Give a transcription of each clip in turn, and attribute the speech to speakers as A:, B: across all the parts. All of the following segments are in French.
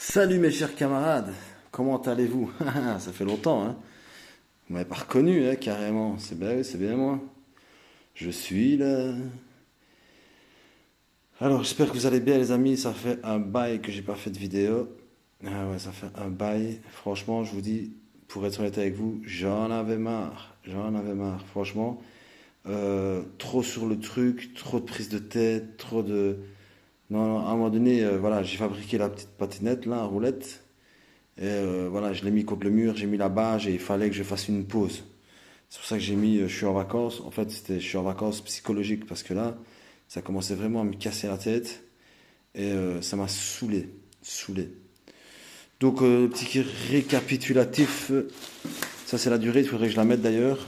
A: Salut mes chers camarades, comment allez-vous? Ça fait longtemps, hein? Vous m'avez pas reconnu, hein, carrément. C'est bien, oui, c'est bien moi. Je suis là. Alors, j'espère que vous allez bien, les amis. Ça fait un bail que j'ai pas fait de vidéo. Ah ouais, ça fait un bail. Franchement, je vous dis, pour être honnête avec vous, j'en avais marre. J'en avais marre, franchement. Trop sur le truc, trop de prise de tête, trop de. Non, non, à un moment donné, voilà, j'ai fabriqué la petite patinette, là, à roulette. Et voilà, je l'ai mis contre le mur, j'ai mis la bâche et il fallait que je fasse une pause. C'est pour ça que j'ai mis je suis en vacances. En fait, je suis en vacances psychologiques parce que là, ça commençait vraiment à me casser la tête et ça m'a saoulé. Saoulé. Donc, petit récapitulatif. Ça, c'est la durée, il faudrait que je la mette d'ailleurs.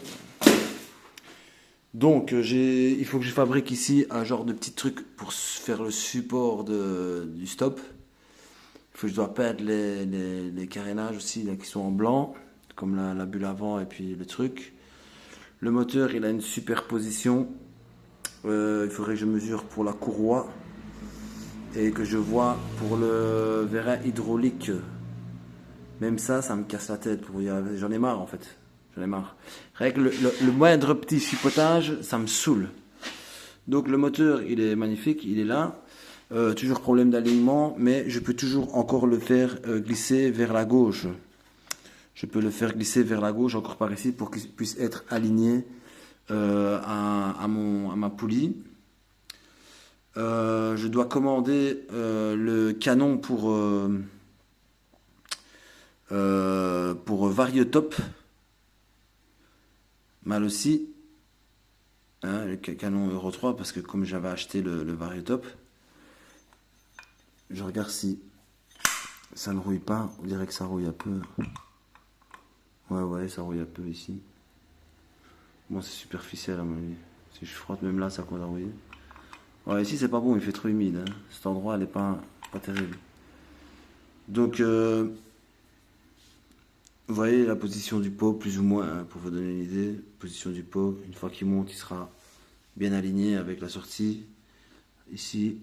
A: Donc, il faut que je fabrique ici un genre de petit truc pour faire le support du stop. Je dois peindre les carénages aussi là, qui sont en blanc, comme la bulle avant et puis le truc. Le moteur, il a une superposition. Il faudrait que je mesure pour la courroie et que je vois pour le vérin hydraulique. Même ça me casse la tête. J'en ai marre en fait. J'en ai marre. Rien que le moindre petit chipotage, ça me saoule. Donc le moteur, il est magnifique, il est là. Toujours problème d'alignement, mais je peux toujours encore le faire glisser vers la gauche. Je peux le faire glisser vers la gauche encore par ici pour qu'il puisse être aligné à ma poulie. Je dois commander le canon pour Variotop. Mal aussi. Hein, le canon Euro 3 parce que comme j'avais acheté le Variotop, je regarde si ça ne rouille pas. On dirait que ça rouille un peu. Ouais, ça rouille un peu ici. Bon, c'est superficiel à mon avis. Si je frotte même là, ça commence à rouiller. Ouais, ici c'est pas bon, il fait trop humide. Hein. Cet endroit, elle est pas terrible. Donc, vous voyez la position du pot, plus ou moins, hein, pour vous donner une idée. Position du pot, une fois qu'il monte, il sera bien aligné avec la sortie. Ici,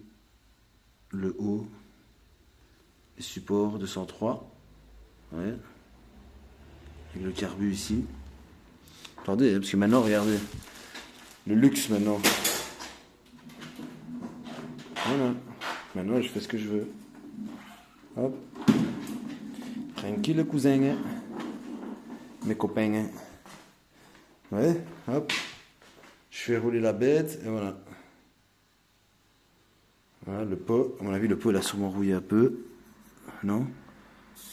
A: le haut, les supports 203. Ouais. Avec le carbu ici. Attendez, parce que maintenant, regardez. Le luxe maintenant. Voilà. Maintenant, je fais ce que je veux. Hop. Tranquille, cousin. Mes copains. Ouais, hop. Je fais rouler la bête et voilà. Voilà, le pot. À mon avis, le pot, il a sûrement rouillé un peu. Non?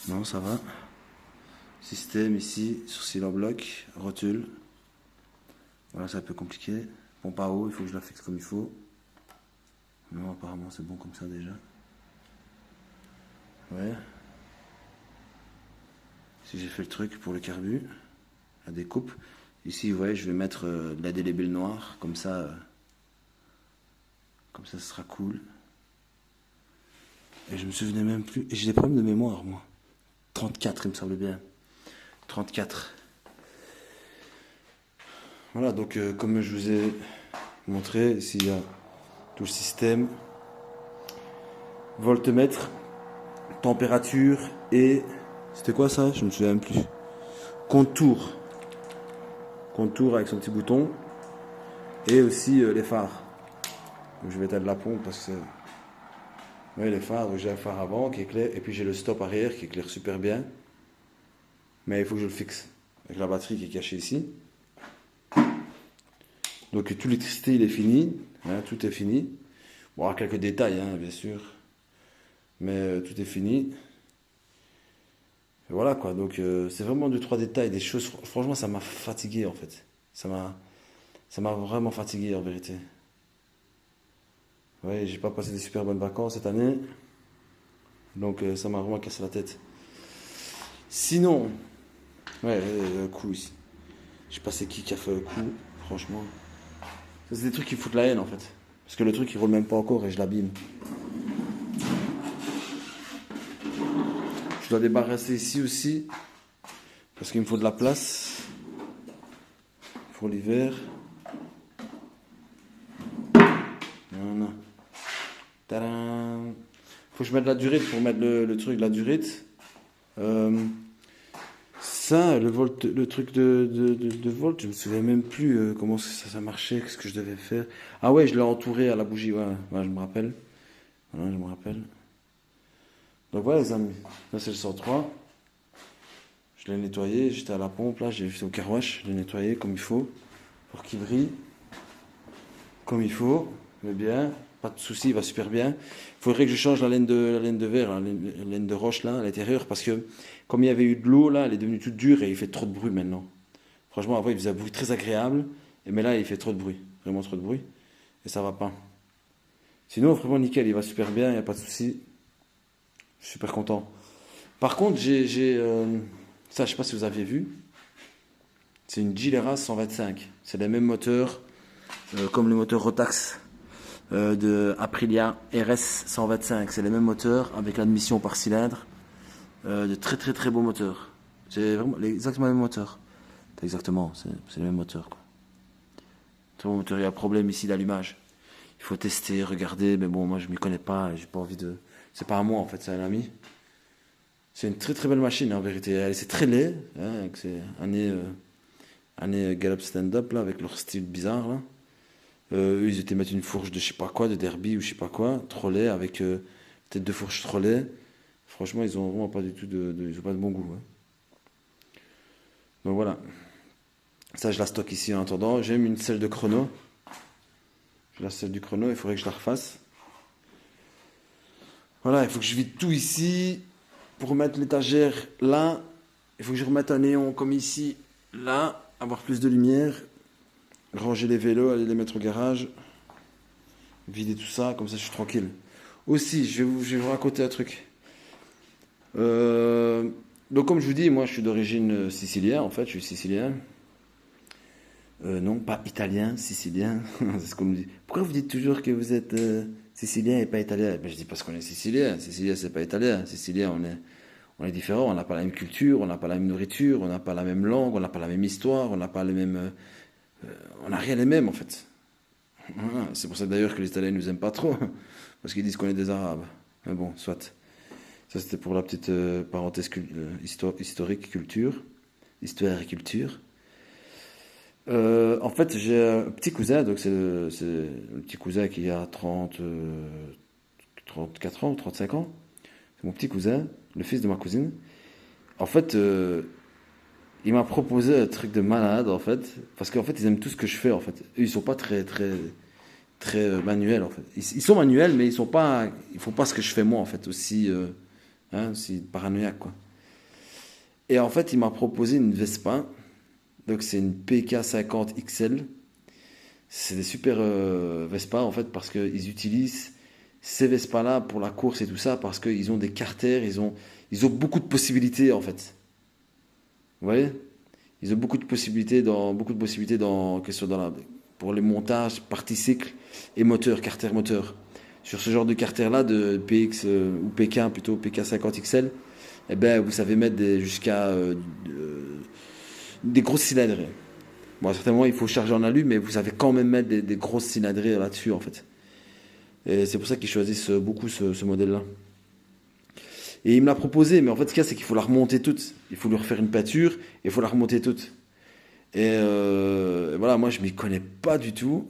A: Non, ça va. Système ici, sourcil en bloc, rotule. Voilà, c'est un peu compliqué. Pompe à eau, il faut que je la fixe comme il faut. Non, apparemment, c'est bon comme ça déjà. Ouais. Si j'ai fait le truc pour le carbu, la découpe. Ici, vous voyez, je vais mettre de la délébile noire, comme ça, ce sera cool. Et je me souvenais même plus. Et j'ai des problèmes de mémoire, moi. 34, il me semble bien. 34. Voilà, donc comme je vous ai montré, ici il y a tout le système. Voltmètre, température et... C'était quoi ça? Je me souviens même plus. Contour. Contour avec son petit bouton. Et aussi les phares. Donc, je vais éteindre la pompe parce que... Oui, les phares, j'ai un phare avant qui éclaire. Et puis j'ai le stop arrière qui éclaire super bien. Mais il faut que je le fixe. Avec la batterie qui est cachée ici. Donc toute l'électricité il est fini. Hein, tout est fini. Bon, il y a quelques détails, hein, bien sûr. Mais tout est fini. Et voilà quoi, donc c'est vraiment deux, trois détails, des choses. Franchement, ça m'a fatigué en fait. Ça m'a vraiment fatigué en vérité. Ouais, j'ai pas passé des super bonnes vacances cette année. Donc ça m'a vraiment cassé la tête. Sinon, ouais, un coup ici. Je sais pas c'est qui a fait le coup, franchement. Ça, c'est des trucs qui foutent la haine en fait. Parce que le truc il roule même pas encore et je l'abîme. Je dois débarrasser ici aussi. Parce qu'il me faut de la place. Pour l'hiver. Voilà. Tadam. Faut faut que je mette la durite pour mettre le truc de la durite. Euh, Ça, le truc de volt, je me souviens même plus comment ça marchait, qu'est-ce que je devais faire. Ah ouais, je l'ai entouré à la bougie, ouais, ouais, je me rappelle. Voilà, je me rappelle. Donc voilà les amis, là c'est le 103. Je l'ai nettoyé, j'étais à la pompe, là j'ai fait au car wash, je l'ai nettoyé comme il faut, pour qu'il brille comme il faut, mais bien, pas de souci, il va super bien. Il faudrait que je change la laine de verre, la laine de roche là, à l'intérieur, parce que comme il y avait eu de l'eau là, elle est devenue toute dure et il fait trop de bruit maintenant. Franchement, avant il faisait un bruit très agréable, mais là il fait trop de bruit, vraiment trop de bruit, et ça va pas. Sinon, vraiment nickel, il va super bien, il n'y a pas de souci. Je suis super content. Par contre, ça, je sais pas si vous aviez vu, c'est une Gilera 125. C'est les mêmes moteurs comme le moteur Rotax de Aprilia RS 125. C'est les mêmes moteurs avec l'admission par cylindre. De très très très beaux moteurs. C'est vraiment exactement les mêmes moteurs. Exactement, c'est les mêmes moteurs, quoi. Très bon moteur. Il y a un problème ici d'allumage. Il faut tester, regarder, mais bon, moi je m'y connais pas, j'ai pas envie de. C'est pas à moi en fait, c'est à un ami. C'est une très très belle machine en vérité. C'est très laid, hein, c'est année Gallup Stand-Up là, avec leur style bizarre là. Eux, ils étaient mettre une fourche de je sais pas quoi, de derby ou je sais pas quoi, trop laid, avec peut-être deux fourches trop laid. Franchement, ils ont vraiment pas du tout ils ont pas de bon goût. Hein. Donc voilà. Ça, je la stocke ici en attendant. J'ai même une selle de chrono. J'ai la selle du chrono, il faudrait que je la refasse. Voilà, il faut que je vide tout ici. Pour remettre l'étagère là, il faut que je remette un néon comme ici, là, avoir plus de lumière. Ranger les vélos, aller les mettre au garage. Vider tout ça, comme ça je suis tranquille. Aussi, je vais vous raconter un truc. Euh, donc comme je vous dis, moi je suis d'origine sicilienne en fait, je suis sicilien. Non, pas italien, sicilien. C'est ce qu'on me dit. Pourquoi vous dites toujours que vous êtes sicilien et pas italien? Ben, je dis parce qu'on est sicilien. Sicilien, c'est pas italien. Sicilien, on est différent. On n'a pas la même culture, on n'a pas la même nourriture, on n'a pas la même langue, on n'a pas la même histoire, on n'a pas les mêmes. On n'a rien les mêmes en fait. Voilà. C'est pour ça d'ailleurs que les Italiens ne nous aiment pas trop. Parce qu'ils disent qu'on est des Arabes. Mais bon, soit. Ça c'était pour la petite parenthèse historique, culture. Histoire et culture. En fait, j'ai un petit cousin, donc c'est le petit cousin qui a 34 ans ou 35 ans. C'est mon petit cousin, le fils de ma cousine. En fait, il m'a proposé un truc de malade, en fait, parce qu'en fait, ils aiment tout ce que je fais, en fait. Eux, ils sont pas très, très, très manuels, en fait. Ils sont manuels, mais ils font pas ce que je fais moi, en fait, aussi, aussi paranoïaque, quoi. Et en fait, il m'a proposé une Vespa. Donc c'est une PK50 XL. C'est des super Vespa en fait parce qu'ils utilisent ces Vespa là pour la course et tout ça parce qu'ils ont des carters, ils ont beaucoup de possibilités en fait. Vous voyez? Ils ont beaucoup de possibilités que ce soit pour les montages, partie cycle et moteur, carter moteur. Sur ce genre de carter là de PX ou PK plutôt PK50 XL, eh ben vous savez mettre jusqu'à des grosses cylindrées. Bon, certainement, il faut charger en alu, mais vous savez quand même mettre des grosses cylindrées là-dessus, en fait. Et c'est pour ça qu'ils choisissent beaucoup ce modèle-là. Et il me l'a proposé, mais en fait, ce qu'il y a, c'est qu'il faut la remonter toute. Il faut lui refaire une peinture, et il faut la remonter toute. Et voilà, moi, je m'y connais pas du tout.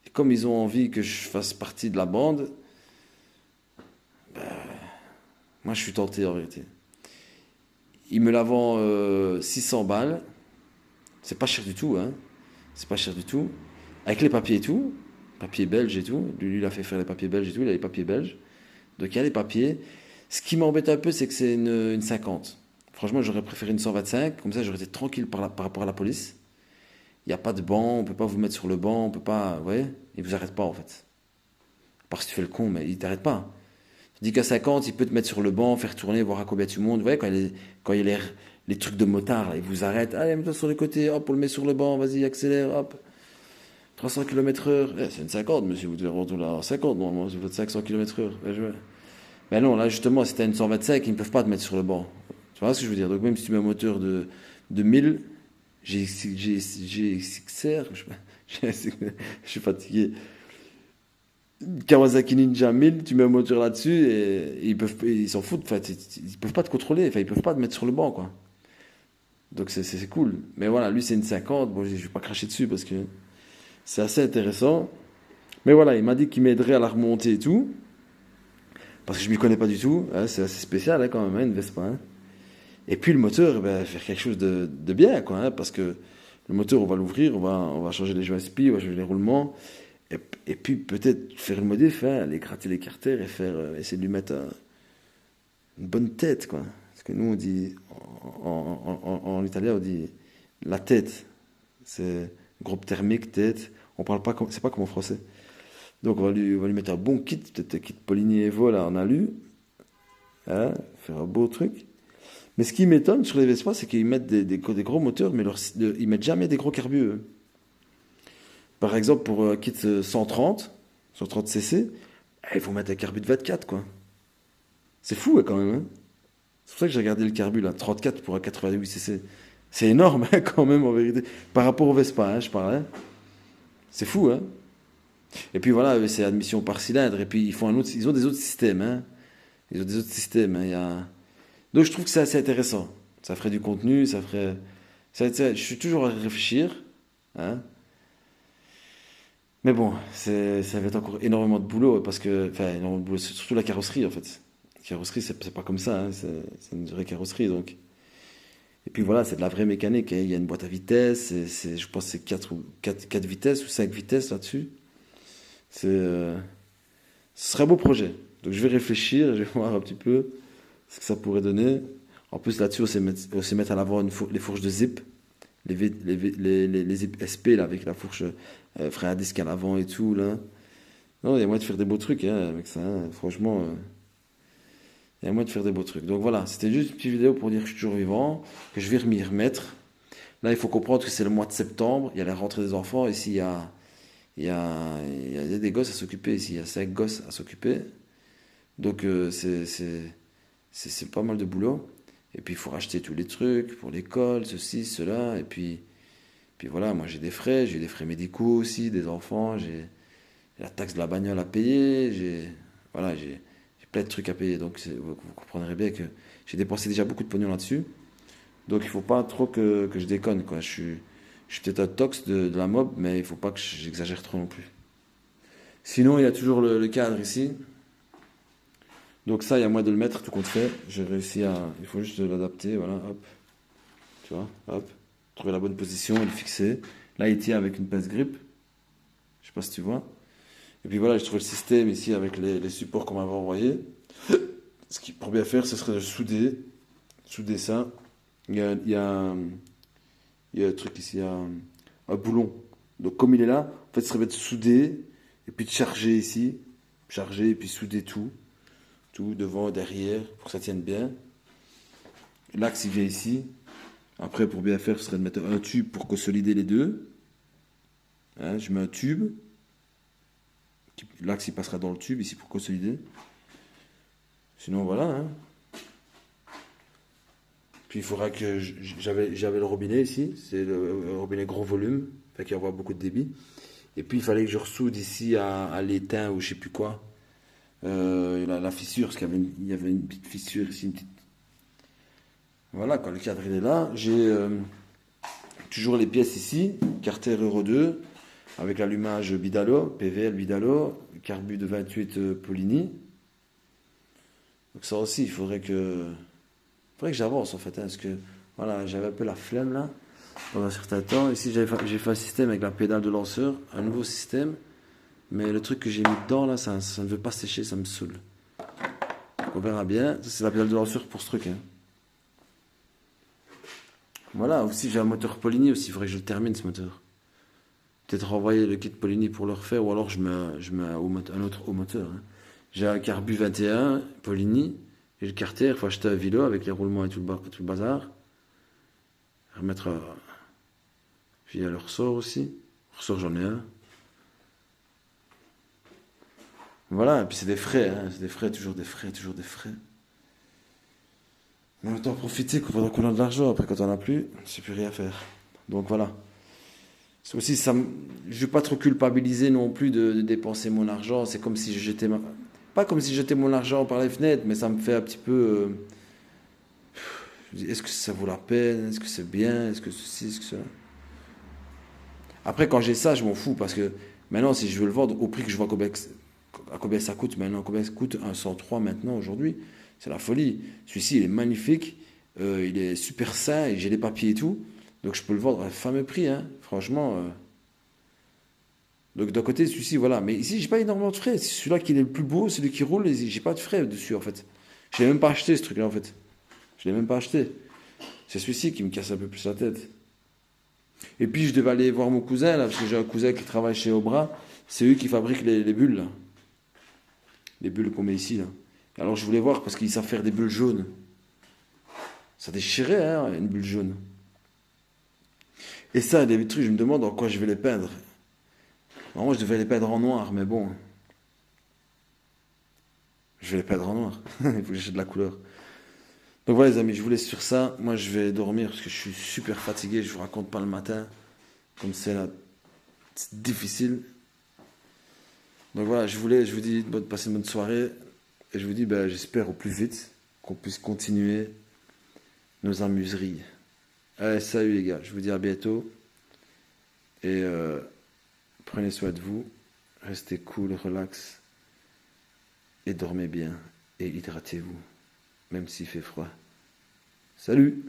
A: Et comme ils ont envie que je fasse partie de la bande, ben, moi, je suis tenté, en vérité. Il me la vend 600 balles. C'est pas cher du tout, hein. C'est pas cher du tout. Avec les papiers et tout, papiers belges et tout. Lui, il a fait faire les papiers belges et tout, il a les papiers belges. Donc il y a les papiers. Ce qui m'embête un peu, c'est que c'est une 50. Franchement, j'aurais préféré une 125, comme ça j'aurais été tranquille par rapport à la police. Il n'y a pas de banc, on peut pas vous mettre sur le banc, on peut pas. Vous voyez? Il vous arrête pas en fait. À part si tu fais le con, mais il t'arrête pas. Tandis qu'à 50, il peut te mettre sur le banc, faire tourner, voir à combien tu montes. Vous voyez, quand il y a les trucs de motard, là, il vous arrête. Allez, mets-toi sur le côté, hop, on le met sur le banc, vas-y, accélère, hop. 300 km/h. C'est une 50, monsieur, vous devez retourner à 50, normalement, vous faites 500 km/h. Mais non, là, justement, si t'as une 125, ils ne peuvent pas te mettre sur le banc. Tu vois ce que je veux dire? Donc, même si tu mets un moteur de 1000, GXR, je suis fatigué. Kawasaki Ninja 1000, tu mets un moteur là-dessus et ils s'en foutent. Enfin, ils peuvent pas te contrôler. Enfin, ils peuvent pas te mettre sur le banc, quoi. Donc c'est cool. Mais voilà, lui c'est une 50. Bon, je vais pas cracher dessus parce que c'est assez intéressant. Mais voilà, il m'a dit qu'il m'aiderait à la remonter et tout. Parce que je m'y connais pas du tout. Hein, c'est assez spécial, hein, quand même, hein, une Vespa. Hein. Et puis le moteur, ben, faire quelque chose de bien, quoi. Hein, parce que le moteur, on va l'ouvrir, on va changer les joints SPI, on va changer les roulements. Et, et puis peut-être faire une modif, hein, aller gratter les carters et faire, essayer de lui mettre une bonne tête, quoi. Parce que nous, on dit, en italien, on dit la tête. C'est groupe thermique, tête. On parle pas, c'est pas comme en français. Donc on va lui mettre un bon kit, peut-être un kit Poligny Evo là en alu, hein, faire un beau truc. Mais ce qui m'étonne sur les Vespa, c'est qu'ils mettent des gros moteurs, mais ils mettent jamais des gros carburants. Eux. Par exemple, pour un kit 130 cc, il faut mettre un carbu de 24, quoi. C'est fou, hein, quand même. Hein. C'est pour ça que j'ai regardé le carbu, là, 34 pour un 88 cc. C'est énorme, hein, quand même, en vérité. Par rapport au Vespa, hein, je parlais. C'est fou, hein. Et puis voilà, c'est admission par cylindre. Et puis ils ont des autres systèmes, hein. Ils ont des autres systèmes. Hein. Donc je trouve que c'est assez intéressant. Ça ferait du contenu, ça ferait. Je suis toujours à réfléchir. Hein. Mais bon, ça va être encore énormément de boulot parce que. Enfin, énormément de boulot, c'est surtout la carrosserie en fait. La carrosserie, c'est pas comme ça. Hein. C'est une vraie carrosserie donc. Et puis voilà, c'est de la vraie mécanique. Hein. Il y a une boîte à vitesse. Je pense que c'est 4 vitesses ou 5 vitesses là-dessus. Ce serait un beau projet. Donc je vais réfléchir, je vais voir un petit peu ce que ça pourrait donner. En plus là-dessus, on sait mettre à l'avant les fourches de zip, les zip SP là, avec la fourche frein à disque à l'avant et tout là. Non, il y a moyen de faire des beaux trucs hein, avec ça. Hein. Franchement, il y a moyen de faire des beaux trucs. Donc voilà, c'était juste une petite vidéo pour dire que je suis toujours vivant, que je vais m'y remettre. Là, il faut comprendre que c'est le mois de septembre, il y a la rentrée des enfants, ici il y a des gosses à s'occuper ici, il y a 5 gosses à s'occuper. Donc c'est pas mal de boulot. Et puis il faut racheter tous les trucs pour l'école, ceci, cela. Et puis voilà, moi j'ai des frais médicaux aussi, des enfants, j'ai la taxe de la bagnole à payer, voilà, j'ai plein de trucs à payer. Donc vous comprendrez bien que j'ai dépensé déjà beaucoup de pognon là-dessus. Donc il faut pas trop que je déconne, quoi. Je suis peut-être un tox de la mob, mais il faut pas que j'exagère trop non plus. Sinon, il y a toujours le cadre ici. Donc ça, il y a moyen de le mettre tout compte fait. J'ai réussi à... Il faut juste l'adapter, voilà, hop. Tu vois, hop. Trouver la bonne position et le fixer. Là, il tient avec une pince grip. Je sais pas si tu vois. Et puis voilà, j'ai trouvé le système ici avec les supports qu'on m'avait envoyés. Ce qui, pour bien faire, ce serait de souder ça. Il y a un truc ici, un boulon. Donc comme il est là, en fait, ce serait de souder et puis de charger ici. Charger et puis souder tout devant, derrière, pour que ça tienne bien. L'axe, il vient ici. Après, pour bien faire, ce serait de mettre un tube pour consolider les deux. Hein, je mets un tube. L'axe, il passera dans le tube, ici, pour consolider. Sinon, voilà. Hein. Puis, il faudra que... J'avais le robinet ici. C'est le robinet gros volume. Fait qu'il envoie beaucoup de débit. Et puis, il fallait que je ressoude ici à l'étain ou je sais plus quoi. La fissure, parce il y avait une petite fissure ici, une petite. Voilà, quand le cadre il est là, j'ai toujours les pièces ici, Carter Euro 2, avec l'allumage Bidalo, PVL Bidalo, carbu de 28 Poligny. Donc ça aussi, il faudrait que j'avance en fait, hein, parce que voilà, j'avais un peu la flemme là, pendant un certain temps. Ici, j'ai fait un système avec la pédale de lanceur, un nouveau système, mais le truc que j'ai mis dedans là, ça ne veut pas sécher, ça me saoule. Donc on verra bien. Ça, c'est la pédale de lanceur pour ce truc. Hein. Voilà, aussi j'ai un moteur Poligny aussi, il faudrait que je le termine ce moteur. Peut-être renvoyer le kit Poligny pour le refaire, ou alors je mets un autre haut moteur. Hein. J'ai un Carbu 21 Poligny, et le Carter, il faut acheter un vélo avec les roulements et tout le bazar. Remettre. Puis il y a le ressort aussi. Le ressort, j'en ai un. Voilà, et puis c'est des frais, hein. C'est des frais, toujours des frais, toujours des frais. Mais autant profiter pendant qu'on a de l'argent, après quand on n'a plus, c'est plus rien à faire. Donc voilà. C'est aussi, je ne vais pas trop culpabiliser non plus de dépenser mon argent. C'est comme si je jetais pas comme si je jetais mon argent par les fenêtres, mais ça me fait un petit peu. Je me dis, est-ce que ça vaut la peine? Est-ce que c'est bien? Est-ce que ceci, est-ce que cela? Après, quand j'ai ça, je m'en fous parce que maintenant, si je veux le vendre au prix que je vois à combien ça coûte maintenant, combien ça coûte un 103 maintenant, aujourd'hui, c'est la folie. Celui-ci, il est magnifique, il est super sain, et j'ai les papiers et tout. Donc je peux le vendre à un fameux prix, hein, franchement. Donc d'un côté, celui-ci, voilà. Mais ici, j'ai pas énormément de frais. C'est celui-là qui est le plus beau, celui qui roule, et j'ai pas de frais dessus, en fait. Je l'ai même pas acheté, ce truc-là, en fait. Je l'ai même pas acheté. C'est celui-ci qui me casse un peu plus la tête. Et puis je devais aller voir mon cousin, là, parce que j'ai un cousin qui travaille chez Obra. C'est eux qui fabriquent les bulles, là. Les bulles qu'on met ici, là. Alors je voulais voir, parce qu'ils savent faire des bulles jaunes. Ça déchirait, hein, une bulle jaune. Et ça, des trucs, je me demande en quoi je vais les peindre. Normalement, je devais les peindre en noir, mais bon, je vais les peindre en noir. Il faut que j'achète de la couleur. Donc voilà, les amis, je vous laisse sur ça. Moi, je vais dormir parce que je suis super fatigué. Je vous raconte pas le matin, comme c'est là, c'est difficile. Donc voilà, je vous dis de passer une bonne soirée. Et je vous dis, ben, j'espère au plus vite qu'on puisse continuer nos amuseries. Allez, salut les gars, je vous dis à bientôt. Et prenez soin de vous. Restez cool, relax. Et dormez bien. Et hydratez-vous. Même s'il fait froid. Salut!